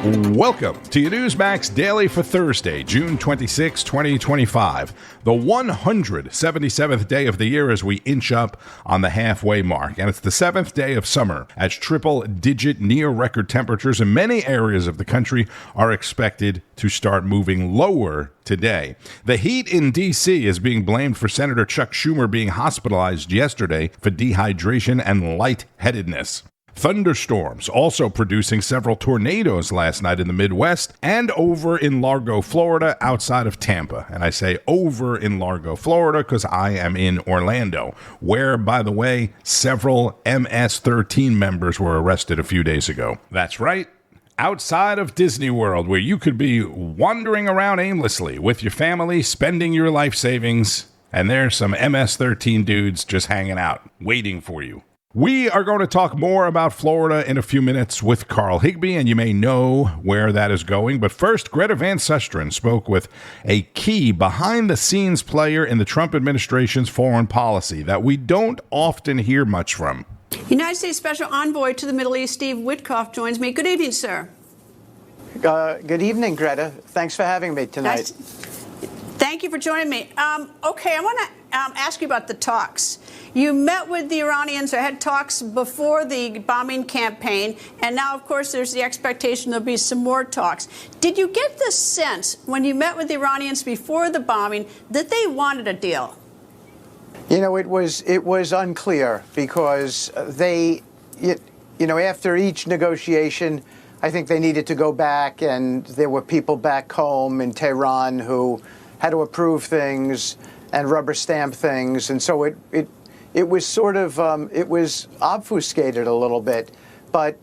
Welcome to your Newsmax Daily for Thursday, June 26, 2025, the 177th day of the year as we inch up on the halfway mark. And it's the 7th day of summer as triple-digit near-record temperatures in many areas of the country are expected to start moving lower today. The heat in D.C. is being blamed for Senator Chuck Schumer being hospitalized yesterday for dehydration and lightheadedness. Thunderstorms also producing several tornadoes last night in the Midwest and over in Largo, Florida, outside of Tampa. And I say over in Largo, Florida, because I am in Orlando, where, by the way, several MS-13 members were arrested a few days ago. That's right. Outside of Disney World, where you could be wandering around aimlessly with your family, spending your life savings, and there's some MS-13 dudes just hanging out, waiting for you. We are going to talk more about Florida in a few minutes with Carl Higbie, and you may know where that is going. But first, Greta Van Susteren spoke with a key behind-the-scenes player in the Trump administration's foreign policy that we don't often hear much from. United States Special Envoy to the Middle East, Steve Witkoff, joins me. Good evening, sir. Good evening, Greta. Thanks for having me tonight. Thank you for joining me. Okay, I want to ask you about the talks. You met with the Iranians or had talks before the bombing campaign, and now, of course, there's the expectation there'll be some more talks. Did you get the sense when you met with the Iranians before the bombing that they wanted a deal? You know, it was unclear because after each negotiation, I think they needed to go back, and there were people back home in Tehran who had to approve things and rubber stamp things, and so it was sort of it was obfuscated a little bit. But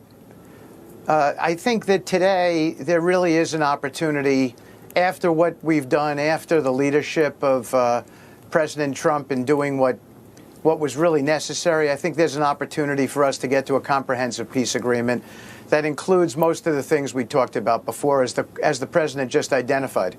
I think that today there really is an opportunity, after what we've done, after the leadership of President Trump in doing what was really necessary. I think there's an opportunity for us to get to a comprehensive peace agreement that includes most of the things we talked about before, as the president just identified.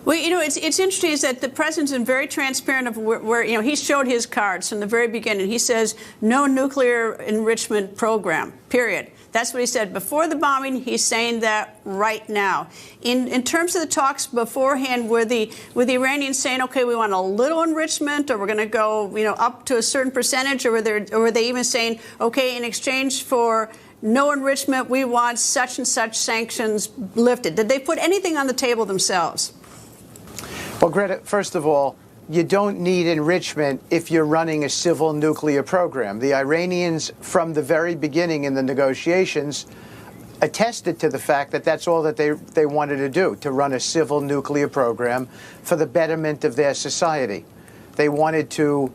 Well, you know, it's interesting is that the president's been very transparent of where he showed his cards from the very beginning. He says no nuclear enrichment program, period. That's what he said before the bombing. He's saying that right now. In terms of the talks beforehand, were the Iranians saying, okay, we want a little enrichment, or we're going to go, up to a certain percentage, or were they even saying, okay, in exchange for no enrichment, we want such and such sanctions lifted? Did they put anything on the table themselves? Well, Greta, first of all, you don't need enrichment if you're running a civil nuclear program. The Iranians, from the very beginning in the negotiations, attested to the fact that that's all that they wanted to do, to run a civil nuclear program for the betterment of their society. They wanted to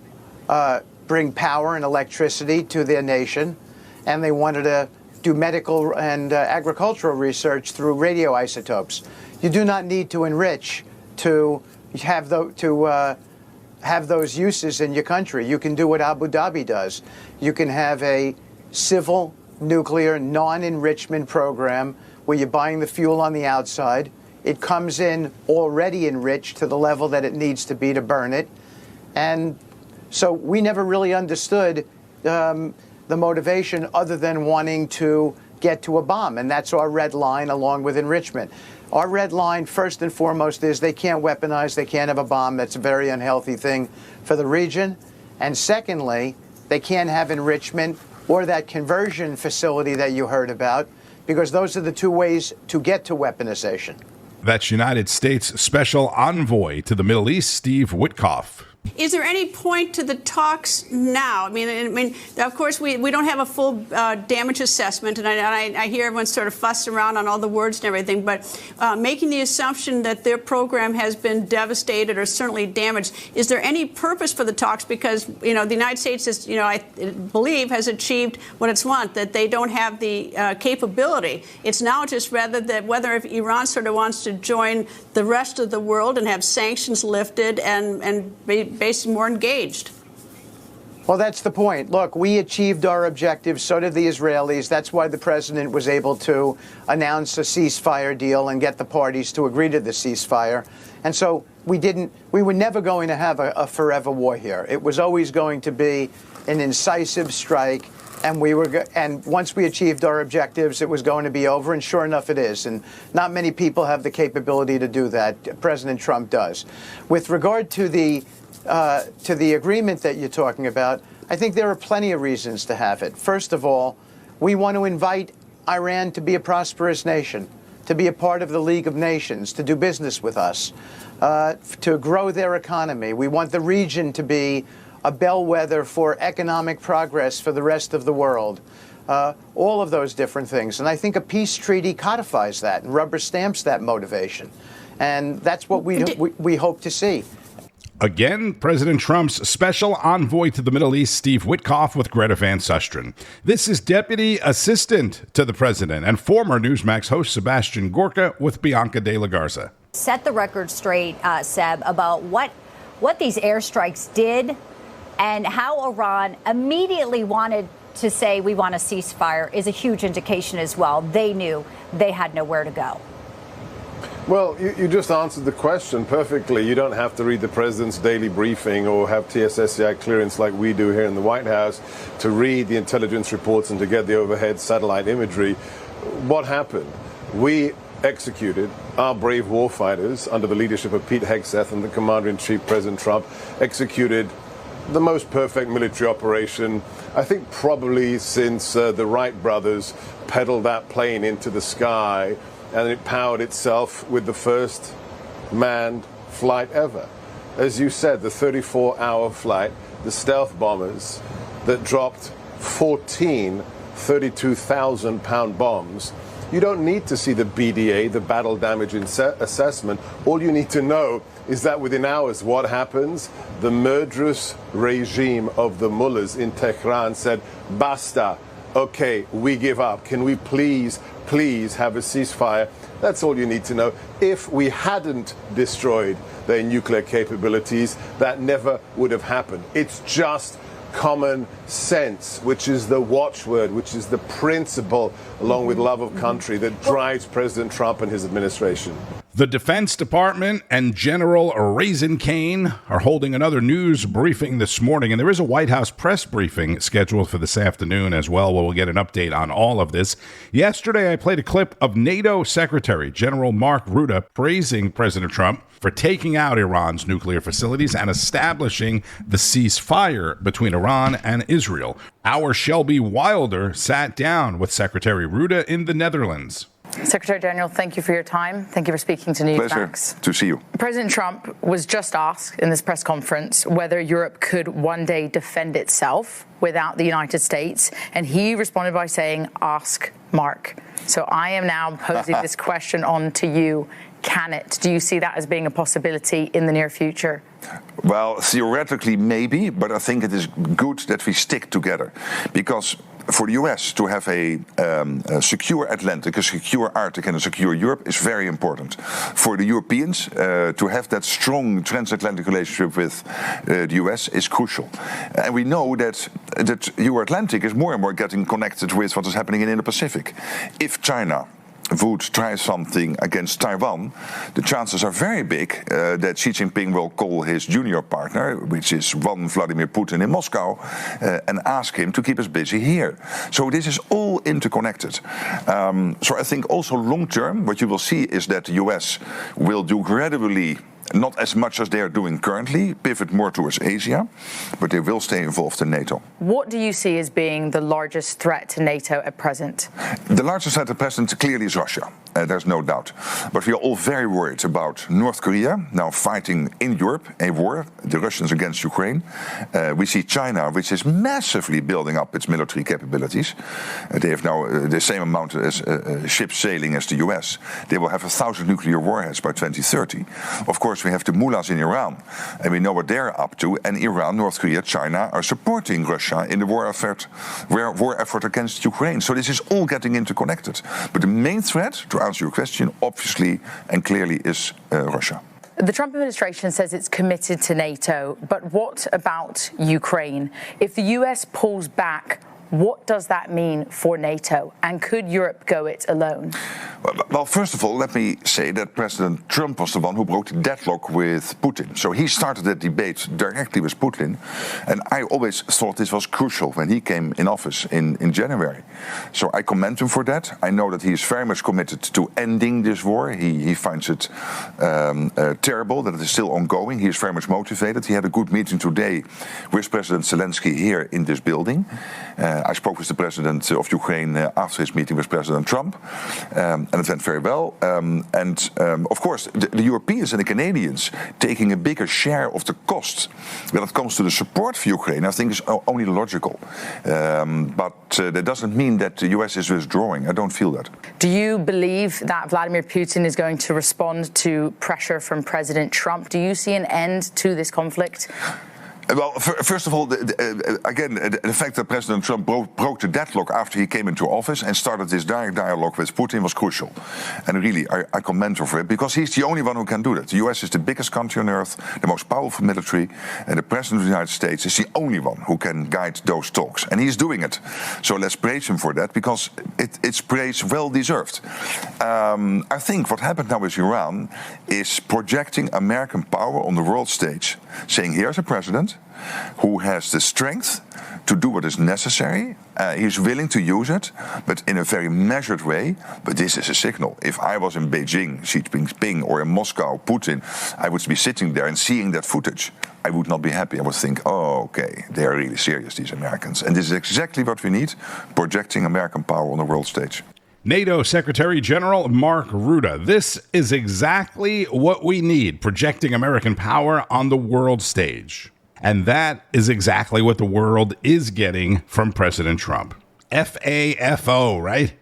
bring power and electricity to their nation, and they wanted to do medical and agricultural research through radioisotopes. You do not need to enrich to have those uses in your country. You can do what Abu Dhabi does. You can have a civil nuclear non-enrichment program where you're buying the fuel on the outside. It comes in already enriched to the level that it needs to be to burn it. And so we never really understood the motivation other than wanting to get to a bomb. And that's our red line along with enrichment. Our red line, first and foremost, is they can't weaponize, they can't have a bomb. That's a very unhealthy thing for the region. And secondly, they can't have enrichment or that conversion facility that you heard about, because those are the two ways to get to weaponization. That's United States Special Envoy to the Middle East, Steve Witkoff. Is there any point to the talks now? I mean, of course, we don't have a full damage assessment, and I hear everyone sort of fuss around on all the words and everything, but making the assumption that their program has been devastated or certainly damaged, is there any purpose for the talks? Because, the United States is, I believe, has achieved what it's want, that they don't have the capability. It's now just whether if Iran sort of wants to join the rest of the world and have sanctions lifted and be basically more engaged. Well, that's the point. Look, we achieved our objectives. So did the Israelis. That's why the president was able to announce a ceasefire deal and get the parties to agree to the ceasefire. And so we were never going to have a forever war here. It was always going to be an incisive strike, and once we achieved our objectives, it was going to be over, and sure enough, it is. And not many people have the capability to do that. President Trump does. With regard to the agreement that you're talking about, I think there are plenty of reasons to have it. First of all, we want to invite Iran to be a prosperous nation, to be a part of the League of Nations, to do business with us, to grow their economy. We want the region to be a bellwether for economic progress for the rest of the world. All of those different things. And I think a peace treaty codifies that and rubber stamps that motivation. And that's what we hope to see. Again, President Trump's special envoy to the Middle East, Steve Witkoff, with Greta Van Susteren. This is Deputy Assistant to the President and former Newsmax host Sebastian Gorka with Bianca De La Garza. Set the record straight, Seb, about what these airstrikes did and how Iran immediately wanted to say we want a ceasefire is a huge indication as well. They knew they had nowhere to go. Well, you just answered the question perfectly. You don't have to read the president's daily briefing or have TSSCI clearance like we do here in the White House to read the intelligence reports and to get the overhead satellite imagery. What happened? We executed our brave warfighters under the leadership of Pete Hegseth and the Commander-in-Chief, President Trump, executed the most perfect military operation, I think probably since the Wright brothers pedaled that plane into the sky and it powered itself with the first manned flight ever. As you said, the 34-hour flight, the stealth bombers that dropped 14 32,000-pound bombs. You don't need to see the BDA, the battle damage assessment. All you need to know is that within hours, what happens? The murderous regime of the mullahs in Tehran said, basta, okay, we give up. Can we please have a ceasefire? That's all you need to know. If we hadn't destroyed their nuclear capabilities, that never would have happened. It's just common sense, which is the watchword, which is the principle, along with love of country, that drives President Trump and his administration. The Defense Department and General Raisin Kane are holding another news briefing this morning, and there is a White House press briefing scheduled for this afternoon as well, where we'll get an update on all of this. Yesterday, I played a clip of NATO Secretary General Mark Rutte praising President Trump for taking out Iran's nuclear facilities and establishing the ceasefire between Iran and Israel. Our Shelby Wilder sat down with Secretary Rutte in the Netherlands. Secretary General, thank you for your time. Thank you for speaking to Newsmax. Pleasure to see you. President Trump was just asked in this press conference whether Europe could one day defend itself without the United States, and he responded by saying, ask Mark. So I am now posing this question on to you. Can it? Do you see that as being a possibility in the near future? Well, theoretically, maybe, but I think it is good that we stick together, because for the US to have a secure Atlantic, a secure Arctic and a secure Europe is very important. For the Europeans, to have that strong transatlantic relationship with the US is crucial. And we know that Euro-Atlantic is more and more getting connected with what is happening in the Pacific. If China would try something against Taiwan, the chances are very big that Xi Jinping will call his junior partner, which is one Vladimir Putin in Moscow, and ask him to keep us busy here. So this is all interconnected. So I think also long term, what you will see is that the US will do gradually, not as much as they are doing currently, pivot more towards Asia, but they will stay involved in NATO. What do you see as being the largest threat to NATO at present? The largest threat at present clearly is Russia. There's no doubt. But we are all very worried about North Korea now fighting in Europe a war, the Russians against Ukraine. We see China, which is massively building up its military capabilities. They have now the same amount as ships sailing as the US. They will have 1,000 nuclear warheads by 2030. Of course, we have the mullahs in Iran, and we know what they're up to. And Iran, North Korea, China are supporting Russia in the war effort against Ukraine. So this is all getting interconnected. But the main threat, to answer your question, obviously and clearly is Russia. The Trump administration says it's committed to NATO, but what about Ukraine? If the US pulls back, what does that mean for NATO? And could Europe go it alone? Well, first of all, let me say that President Trump was the one who broke the deadlock with Putin. So he started that debate directly with Putin. And I always thought this was crucial when he came in office in January. So I commend him for that. I know that he is very much committed to ending this war. He finds it terrible that it is still ongoing. He is very much motivated. He had a good meeting today with President Zelensky here in this building. I spoke with the President of Ukraine after his meeting with President Trump. And it went very well. Of course, the Europeans and the Canadians taking a bigger share of the cost when it comes to the support for Ukraine, I think is only logical. But that doesn't mean that the US is withdrawing. I don't feel that. Do you believe that Vladimir Putin is going to respond to pressure from President Trump? Do you see an end to this conflict? Well, first of all, again, the fact that President Trump broke the deadlock after he came into office and started this direct dialogue with Putin was crucial. And really, I commend him for it, because he's the only one who can do that. The US is the biggest country on earth, the most powerful military, and the President of the United States is the only one who can guide those talks. And he's doing it. So let's praise him for that, because it's praise well deserved. I think what happened now with Iran is projecting American power on the world stage, saying here's a president who has the strength to do what is necessary. He's willing to use it, but in a very measured way. But this is a signal. If I was in Beijing, Xi Jinping, or in Moscow, Putin, I would be sitting there and seeing that footage. I would not be happy. I would think, oh, okay, they are really serious, these Americans. And this is exactly what we need, projecting American power on the world stage. NATO Secretary General Mark Rutte. This is exactly what we need, projecting American power on the world stage. And that is exactly what the world is getting from President Trump. FAFO, right?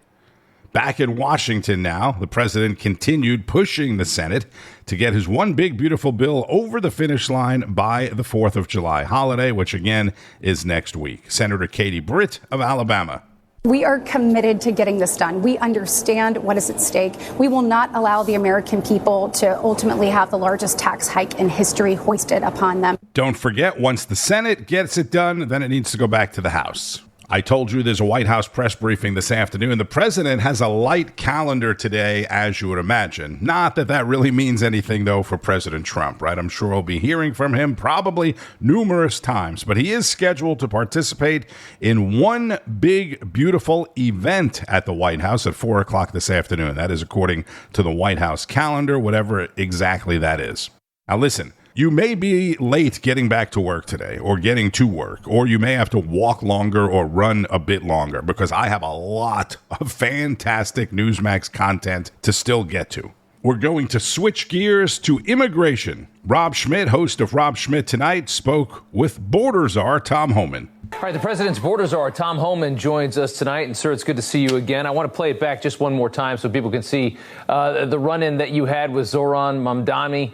Back in Washington now, the president continued pushing the Senate to get his one big beautiful bill over the finish line by the 4th of July holiday, which again is next week. Senator Katie Britt of Alabama. We are committed to getting this done. We understand what is at stake. We will not allow the American people to ultimately have the largest tax hike in history hoisted upon them. Don't forget, once the Senate gets it done, then it needs to go back to the House. I told you there's a White House press briefing this afternoon. The president has a light calendar today, as you would imagine. Not that that really means anything, though, for President Trump, right? I'm sure we'll be hearing from him probably numerous times. But he is scheduled to participate in one big, beautiful event at the White House at 4 o'clock this afternoon. That is according to the White House calendar, whatever exactly that is. Now, listen. You may be late getting back to work today, or getting to work, or you may have to walk longer or run a bit longer, because I have a lot of fantastic Newsmax content to still get to. We're going to switch gears to immigration. Rob Schmitt, host of Schmitt Tonight, spoke with border czar Tom Homan. All right, the president's border czar, Tom Homan, joins us tonight. And, sir, it's good to see you again. I want to play it back just one more time so people can see the run-in that you had with Zohran Mamdani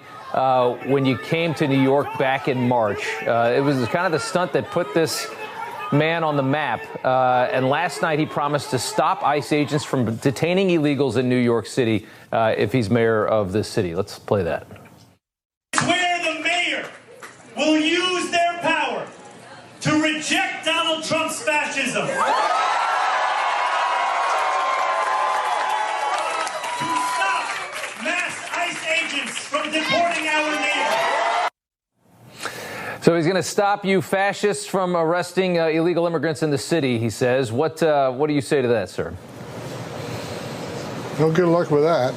when you came to New York back in March. It was kind of the stunt that put this man on the map. And last night he promised to stop ICE agents from detaining illegals in New York City if he's mayor of this city. Let's play that. Where the mayor will use their power to reject Donald Trump's fascism. From deporting our neighbors. So he's going to stop you fascists from arresting illegal immigrants in the city, he says. What do you say to that, sir? No good luck with that.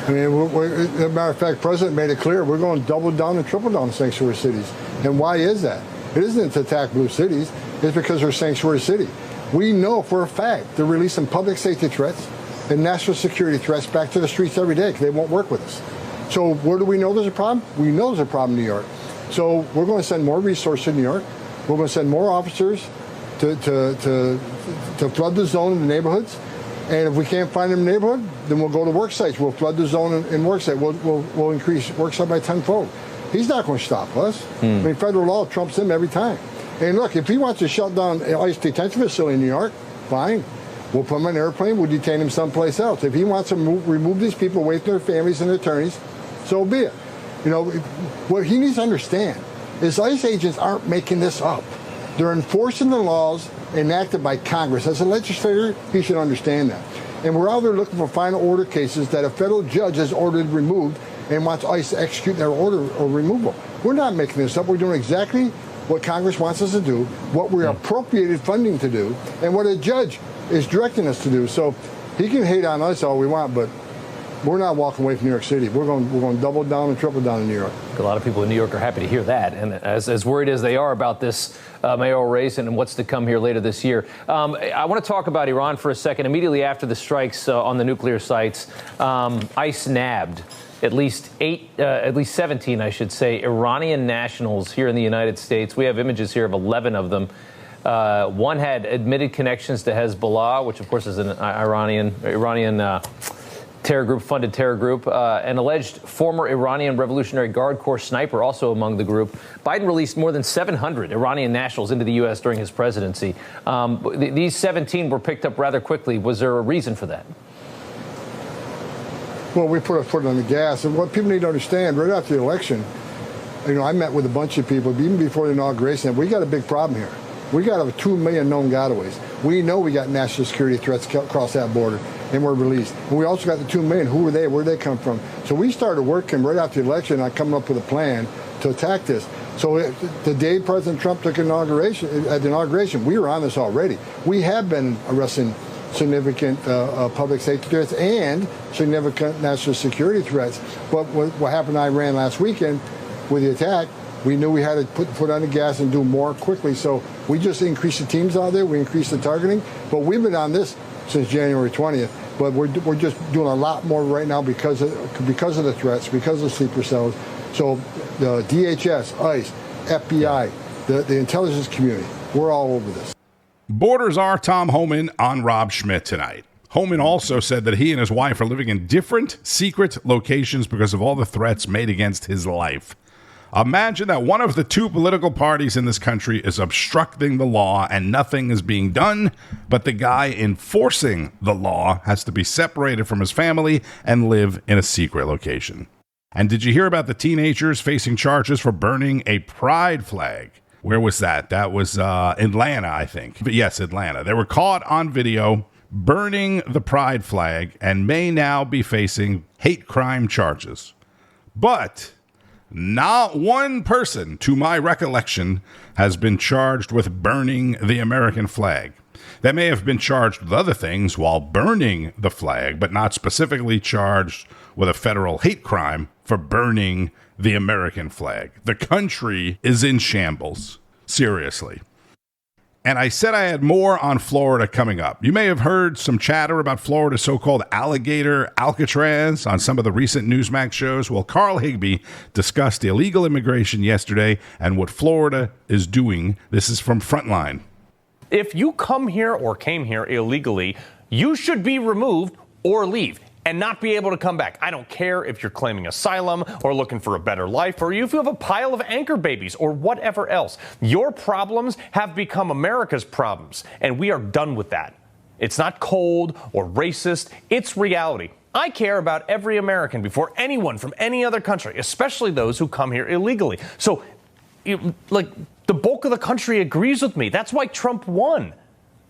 I mean, as a matter of fact, the president made it clear we're going to double down and triple down sanctuary cities. And why is that? It isn't to attack blue cities. It's because they're sanctuary city. We know for a fact they're releasing public safety threats and national security threats back to the streets every day because they won't work with us. So where do we know there's a problem? We know there's a problem in New York. So we're going to send more resources to New York. We're going to send more officers to flood the zone in the neighborhoods. And if we can't find them in the neighborhood, then we'll go to work sites. We'll flood the zone in work site. We'll increase work site by tenfold. He's not going to stop us. I mean, federal law trumps him every time. And look, if he wants to shut down an ICE detention facility in New York, fine. We'll put him on an airplane. We'll detain him someplace else. If he wants to remove these people away from their families and their attorneys, so be it. You know, what he needs to understand is ICE agents aren't making this up. They're enforcing the laws enacted by Congress. As a legislator, he should understand that. And we're out there looking for final order cases that a federal judge has ordered removed and wants ICE to execute their order or removal. We're not making this up. We're doing exactly what Congress wants us to do, what we're appropriated funding to do, and what a judge is directing us to do. So he can hate on us all we want, but we're not walking away from New York City. We're going to double down and triple down in New York. A lot of people in New York are happy to hear that, and as worried as they are about this mayoral race and what's to come here later this year. I want to talk about Iran for a second. Immediately after the strikes on the nuclear sites, ICE nabbed at least 17, I should say, Iranian nationals here in the United States. We have images here of 11 of them. One had admitted connections to Hezbollah, which of course is an Iranian funded terror group, an alleged former Iranian Revolutionary Guard Corps sniper also among the group. Biden released more than 700 Iranian nationals into the U.S. during his presidency. These 17 were picked up rather quickly. Was there a reason for that? Well, we put our foot on the gas. And what people need to understand, right after the election, I met with a bunch of people, even before the inauguration, we got a big problem here. We got over 2 million known gotaways. We know we got national security threats across that border, and we're released. And we also got the 2 million. Who were they? Where did they come from? So we started working right after the election on coming up with a plan to attack this. So the day President Trump took at the inauguration, we were on this already. We have been arresting significant public safety threats and significant national security threats. But what happened in Iran last weekend with the attack, we knew we had to put the foot on the gas and do more quickly. So we just increased the teams out there. We increased the targeting. But we've been on this since January 20th. But we're just doing a lot more right now because of the threats, because of sleeper cells. So the DHS, ICE, FBI, the intelligence community, we're all over this. Border Czar Tom Homan on Rob Schmitt Tonight. Homan also said that he and his wife are living in different secret locations because of all the threats made against his life. Imagine that one of the two political parties in this country is obstructing the law and nothing is being done, but the guy enforcing the law has to be separated from his family and live in a secret location. And did you hear about the teenagers facing charges for burning a pride flag? Where was that? That was Atlanta, I think. But yes, Atlanta. They were caught on video burning the pride flag and may now be facing hate crime charges. But not one person, to my recollection, has been charged with burning the American flag. They may have been charged with other things while burning the flag, but not specifically charged with a federal hate crime for burning the American flag. The country is in shambles. Seriously. And I said I had more on Florida coming up. You may have heard some chatter about Florida's so-called Alligator Alcatraz on some of the recent Newsmax shows. Well, Carl Higbie discussed illegal immigration yesterday and what Florida is doing. This is from Frontline. If you come here or came here illegally, you should be removed or leave and not be able to come back. I don't care if you're claiming asylum or looking for a better life or if you have a pile of anchor babies or whatever else. Your problems have become America's problems, and we are done with that. It's not cold or racist. It's reality. I care about every American before anyone from any other country, especially those who come here illegally. So, the bulk of the country agrees with me. That's why Trump won.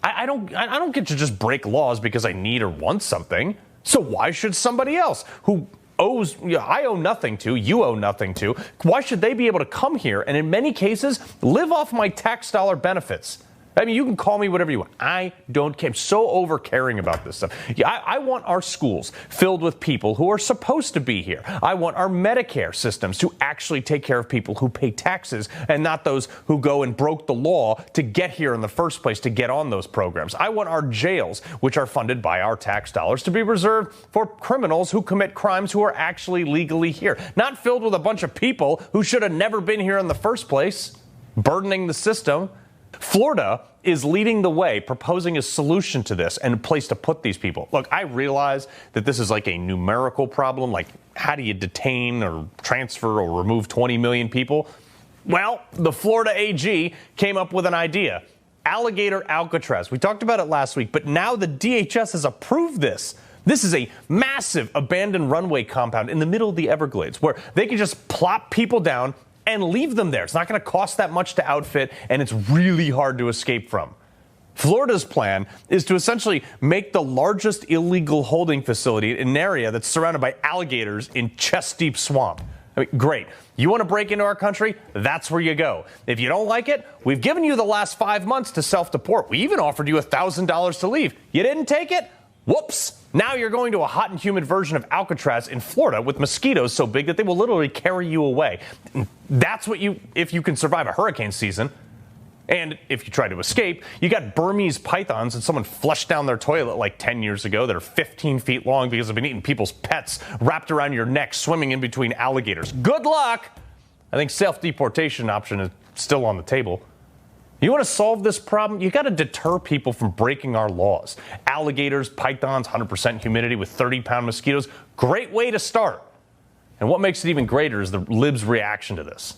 I don't get to just break laws because I need or want something. So why should somebody else who I owe nothing to, you owe nothing to, why should they be able to come here and in many cases live off my tax dollar benefits? I mean, you can call me whatever you want. I don't care. I'm so over caring about this stuff. I want our schools filled with people who are supposed to be here. I want our Medicare systems to actually take care of people who pay taxes and not those who go and broke the law to get here in the first place, to get on those programs. I want our jails, which are funded by our tax dollars, to be reserved for criminals who commit crimes who are actually legally here, not filled with a bunch of people who should have never been here in the first place, burdening the system. Florida is leading the way, proposing a solution to this and a place to put these people. Look, I realize that this is like a numerical problem, like how do you detain or transfer or remove 20 million people? Well, the Florida AG came up with an idea. Alligator Alcatraz. We talked about it last week, but now the DHS has approved this. This is a massive abandoned runway compound in the middle of the Everglades where they can just plop people down and leave them there. It's not going to cost that much to outfit, and it's really hard to escape from. Florida's plan is to essentially make the largest illegal holding facility in an area that's surrounded by alligators in chest-deep swamp. I mean, great. You want to break into our country? That's where you go. If you don't like it, we've given you the last 5 months to self-deport. We even offered you $1,000 to leave. You didn't take it? Whoops. Now you're going to a hot and humid version of Alcatraz in Florida with mosquitoes so big that they will literally carry you away. That's what if you can survive a hurricane season. And if you try to escape, you got Burmese pythons that someone flushed down their toilet like 10 years ago that are 15 feet long because they've been eating people's pets wrapped around your neck, swimming in between alligators. Good luck. I think self-deportation option is still on the table. You want to solve this problem? You got to deter people from breaking our laws. Alligators, pythons, 100% humidity with 30-pound mosquitoes. Great way to start. And what makes it even greater is the libs' reaction to this.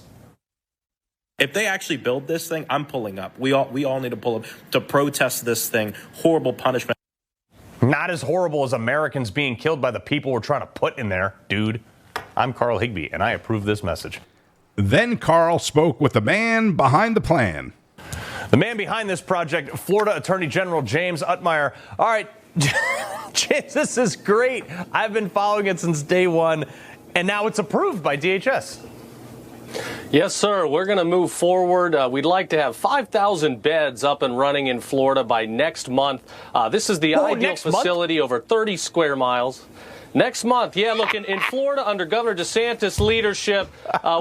If they actually build this thing, I'm pulling up. We all need to pull up to protest this thing. Horrible punishment. Not as horrible as Americans being killed by the people we're trying to put in there, dude. I'm Carl Higbie, and I approve this message. Then Carl spoke with the man behind the plan. The man behind this project, Florida Attorney General James Utmeyer. All right, James, this is great. I've been following it since day one, and now it's approved by DHS. Yes, sir. We're going to move forward. We'd like to have 5,000 beds up and running in Florida by next month. This is the ideal facility, over 30 square miles. Next month, yeah, look, in Florida, under Governor DeSantis' leadership,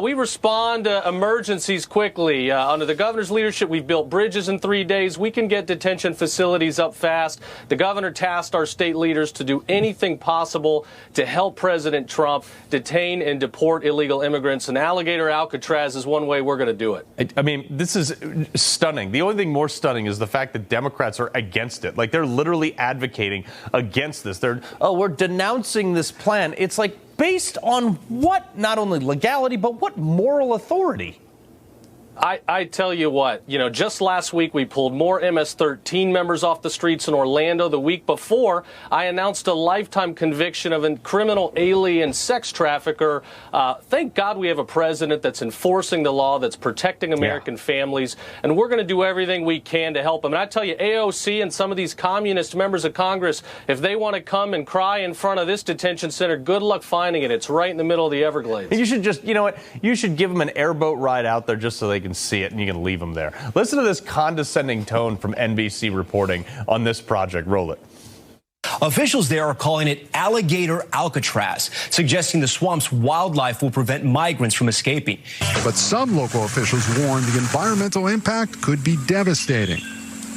we respond to emergencies quickly. Under the governor's leadership, we've built bridges in 3 days. We can get detention facilities up fast. The governor tasked our state leaders to do anything possible to help President Trump detain and deport illegal immigrants, and Alligator Alcatraz is one way we're going to do it. I mean, this is stunning. The only thing more stunning is the fact that Democrats are against it. Like, they're literally advocating against this. We're denouncing this plan. It's like, based on what? Not only legality, but what moral authority? I tell you what, just last week we pulled more MS-13 members off the streets in Orlando. The week before, I announced a lifetime conviction of a criminal alien sex trafficker. Thank God we have a president that's enforcing the law, that's protecting American families, and we're going to do everything we can to help them. And I tell you, AOC and some of these communist members of Congress, if they want to come and cry in front of this detention center, good luck finding it. It's right in the middle of the Everglades. You should just, you should give them an airboat ride out there just so they can see it, and you can leave them there. Listen to this condescending tone from NBC reporting on this project. Roll it. Officials there are calling it Alligator Alcatraz, suggesting the swamp's wildlife will prevent migrants from escaping. But some local officials warn the environmental impact could be devastating.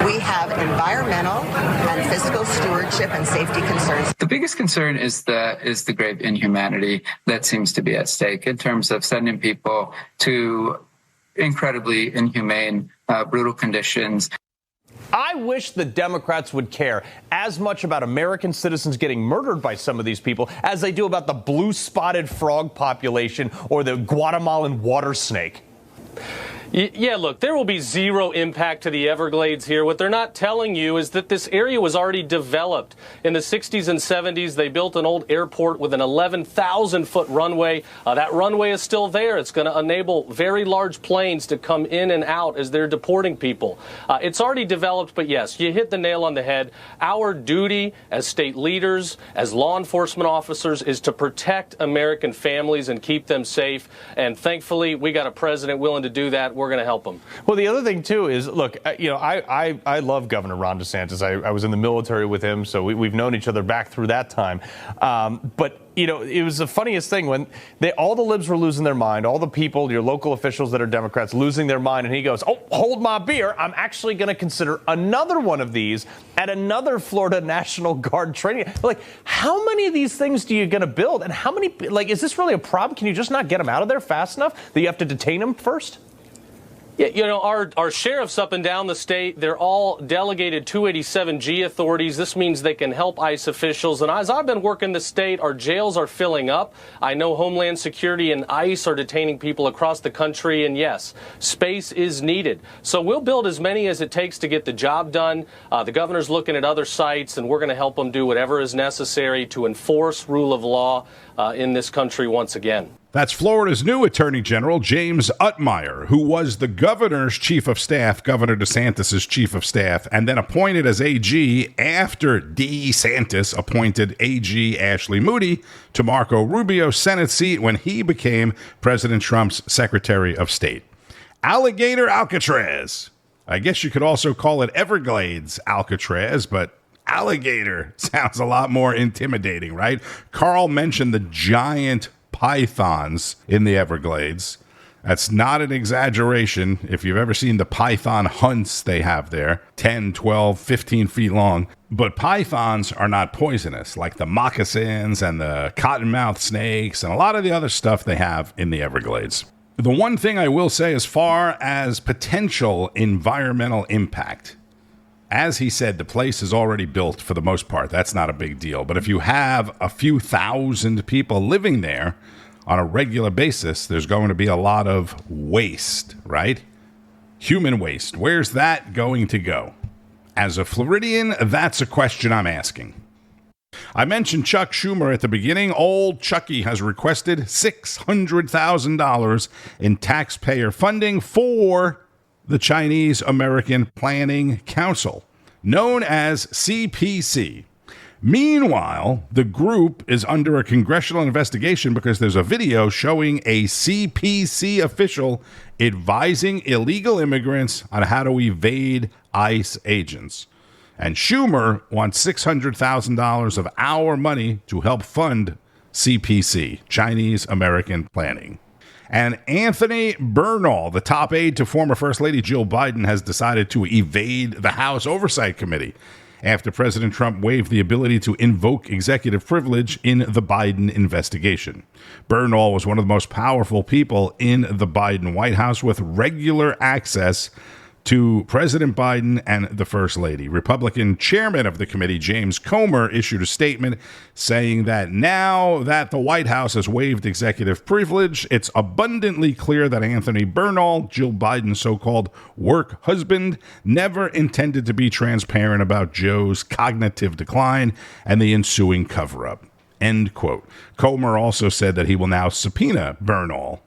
We have environmental and physical stewardship and safety concerns. The biggest concern is the grave inhumanity that seems to be at stake in terms of sending people to incredibly inhumane, brutal conditions. I wish the Democrats would care as much about American citizens getting murdered by some of these people as they do about the blue-spotted frog population or the Guatemalan water snake. Yeah, look, there will be zero impact to the Everglades here. What they're not telling you is that this area was already developed. In the 60s and 70s, they built an old airport with an 11,000-foot runway. That runway is still there. It's going to enable very large planes to come in and out as they're deporting people. It's already developed, but yes, you hit the nail on the head. Our duty as state leaders, as law enforcement officers, is to protect American families and keep them safe. And thankfully, we got a president willing to do that. We're going to help them. Well, the other thing, too, is, look, I love Governor Ron DeSantis. I was in the military with him, so we've known each other back through that time. But, it was the funniest thing when all the libs were losing their mind, all the people, your local officials that are Democrats, losing their mind, and he goes, oh, hold my beer. I'm actually going to consider another one of these at another Florida National Guard training. Like, how many of these things do you going to build? And how many, is this really a problem? Can you just not get them out of there fast enough that you have to detain them first? Yeah, our sheriffs up and down the state, they're all delegated 287G authorities. This means they can help ICE officials. And as I've been working the state, our jails are filling up. I know Homeland Security and ICE are detaining people across the country. And yes, space is needed. So we'll build as many as it takes to get the job done. The governor's looking at other sites, and we're going to help them do whatever is necessary to enforce rule of law in this country once again. That's Florida's new Attorney General, James Utmeyer, who was the governor's chief of staff, Governor DeSantis' chief of staff, and then appointed as AG after DeSantis appointed AG Ashley Moody to Marco Rubio's Senate seat when he became President Trump's Secretary of State. Alligator Alcatraz. I guess you could also call it Everglades Alcatraz, but alligator sounds a lot more intimidating, right? Carl mentioned the giant pythons in the Everglades. That's not an exaggeration. If you've ever seen the python hunts they have there, 10, 12, 15 feet long. But pythons are not poisonous, like the moccasins and the cottonmouth snakes and a lot of the other stuff they have in the Everglades. The one thing I will say as far as potential environmental impact, as he said, the place is already built for the most part. That's not a big deal. But if you have a few thousand people living there on a regular basis, there's going to be a lot of waste, right? Human waste. Where's that going to go? As a Floridian, that's a question I'm asking. I mentioned Chuck Schumer at the beginning. Old Chucky has requested $600,000 in taxpayer funding for the Chinese American Planning Council, known as CPC. Meanwhile, the group is under a congressional investigation because there's a video showing a CPC official advising illegal immigrants on how to evade ICE agents. And Schumer wants $600,000 of our money to help fund CPC, Chinese American Planning. And Anthony Bernal, the top aide to former First Lady Jill Biden, has decided to evade the House Oversight Committee after President Trump waived the ability to invoke executive privilege in the Biden investigation. Bernal was one of the most powerful people in the Biden White House with regular access to President Biden and the First Lady. Republican chairman of the committee, James Comer, issued a statement saying that now that the White House has waived executive privilege, it's abundantly clear that Anthony Bernal, Jill Biden's so-called work husband, never intended to be transparent about Joe's cognitive decline and the ensuing cover-up. End quote. Comer also said that he will now subpoena Bernal.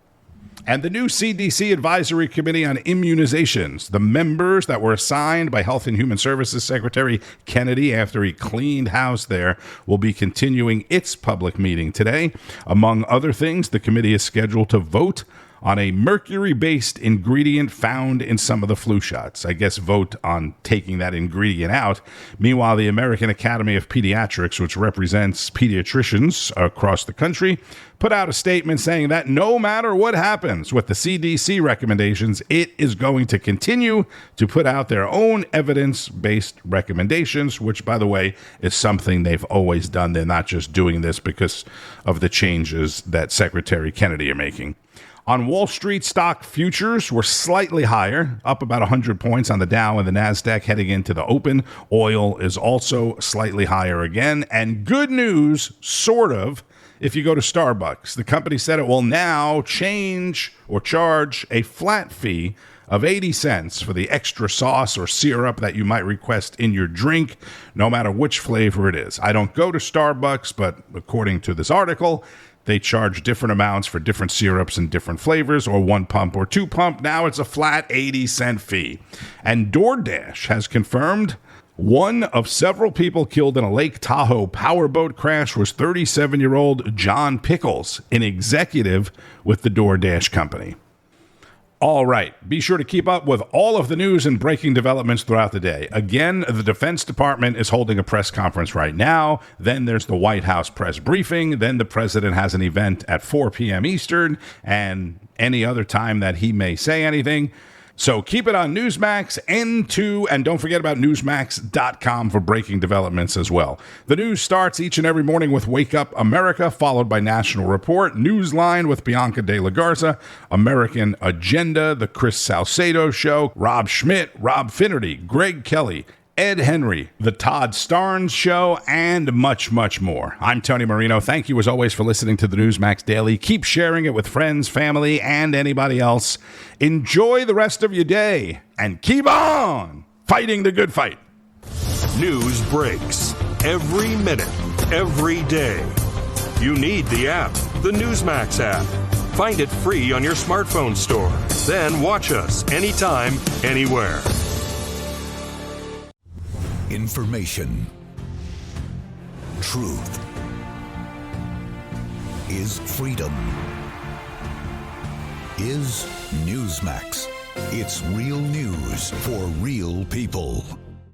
And the new CDC Advisory Committee on Immunizations, the members that were assigned by Health and Human Services Secretary Kennedy after he cleaned house there, will be continuing its public meeting today. Among other things, the committee is scheduled to vote on a mercury-based ingredient found in some of the flu shots. I guess vote on taking that ingredient out. Meanwhile, the American Academy of Pediatrics, which represents pediatricians across the country, put out a statement saying that no matter what happens with the CDC recommendations, it is going to continue to put out their own evidence-based recommendations, which, by the way, is something they've always done. They're not just doing this because of the changes that Secretary Kennedy are making. On Wall Street, stock futures were slightly higher, up about 100 points on the Dow and the NASDAQ heading into the open. Oil is also slightly higher again. And good news, sort of, if you go to Starbucks. The company said it will now change or charge a flat fee of 80 cents for the extra sauce or syrup that you might request in your drink, no matter which flavor it is. I don't go to Starbucks, but according to this article, they charge different amounts for different syrups and different flavors, or one pump or two pump. Now it's a flat 80-cent fee. And DoorDash has confirmed one of several people killed in a Lake Tahoe powerboat crash was 37-year-old John Pickles, an executive with the DoorDash company. All right, be sure to keep up with all of the news and breaking developments throughout the day. Again, the Defense Department is holding a press conference right now. Then there's the White House press briefing. Then the president has an event at 4 p.m. Eastern and any other time that he may say anything. So keep it on Newsmax, N2, and don't forget about NewsMax.com for breaking developments as well. The news starts each and every morning with Wake Up America, followed by National Report, Newsline with Bianca De La Garza, American Agenda, The Chris Salcedo Show, Rob Schmitt, Rob Finnerty, Greg Kelly, Ed Henry, The Todd Starnes Show, and much, much more. I'm Tony Marino. Thank you, as always, for listening to the Newsmax Daily. Keep sharing it with friends, family, and anybody else. Enjoy the rest of your day, and keep on fighting the good fight. News breaks every minute, every day. You need the app, the Newsmax app. Find it free on your smartphone store. Then watch us anytime, anywhere. Information. Truth is freedom. Is Newsmax. It's real news for real people.